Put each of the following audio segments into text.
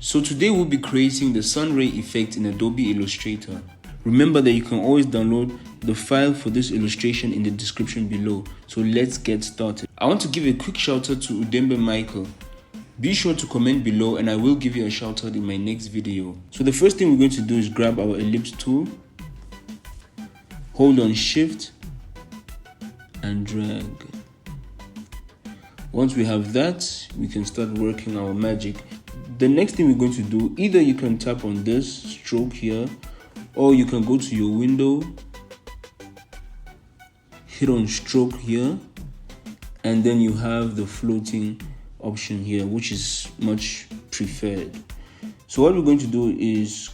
So today we'll be creating the sunray effect in Adobe Illustrator. Remember that you can always download the file for this illustration in the description below. So let's get started. I want to give a quick shout out to Udembe Michael. Be sure to comment below and I will give you a shout out in my next video. So the first thing we're going to do is grab our Ellipse tool, hold on Shift and drag. Once we have that, we can start working our magic. The next thing we're going to do, either you can tap on this stroke here, or you can go to your window, hit on stroke here, and then you have the floating option here, which is much preferred. So what we're going to do is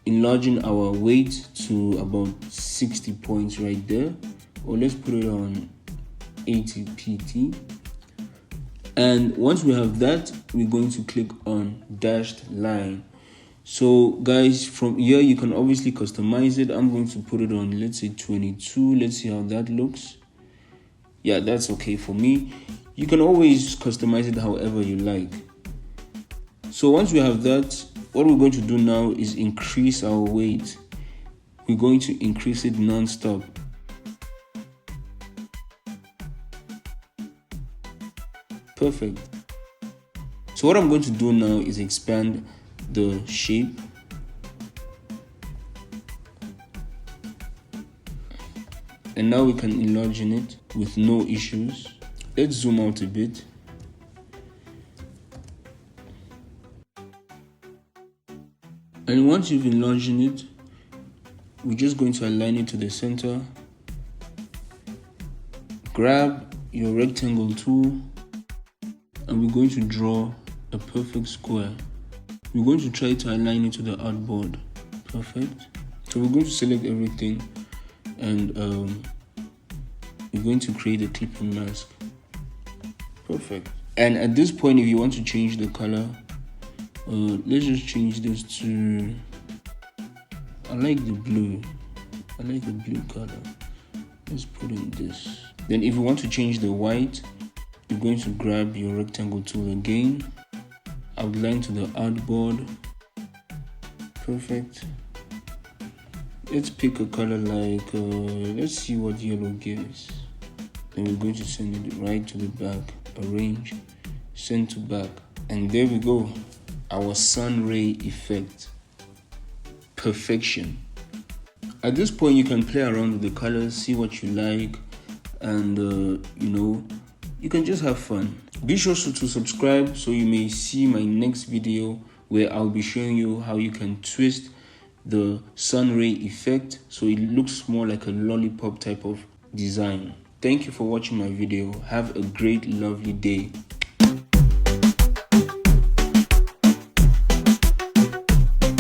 enlarging our weight to about 60 points right there, or let's put it on 80 pt. And once we have that, we're going to click on dashed line. So guys, from here you can obviously customize it. I'm going to put it on, let's say 22. Let's see how that looks. Yeah, that's okay for me. You can always customize it however you like. So once we have that, what we're going to do now is increase our weight. We're going to increase it non-stop. Perfect. So what I'm going to do now is expand the shape. And now we can enlarge in it with no issues. Let's zoom out a bit. And once you've enlarged in it, we're just going to align it to the center. Grab your rectangle tool and we're going to draw a perfect square. We're going to try to align it to the artboard. Perfect. So we're going to select everything and we're going to create a clipping mask. Perfect. And at this point, if you want to change the color, let's just change this to, I like the blue. I like the blue color. Let's put in this. Then if you want to change the white, you're going to grab your rectangle tool again, outline to the artboard. Perfect. Let's pick a color like, let's see what yellow gives. Then we're going to send it right to the back, arrange, send to back. And there we go, our sunray effect. Perfection. At this point, you can play around with the colors, see what you like, and you can just have fun. Be sure to subscribe so you may see my next video where I'll be showing you how you can twist the sunray effect so it looks more like a lollipop type of design. Thank you for watching my video. Have a great, lovely day.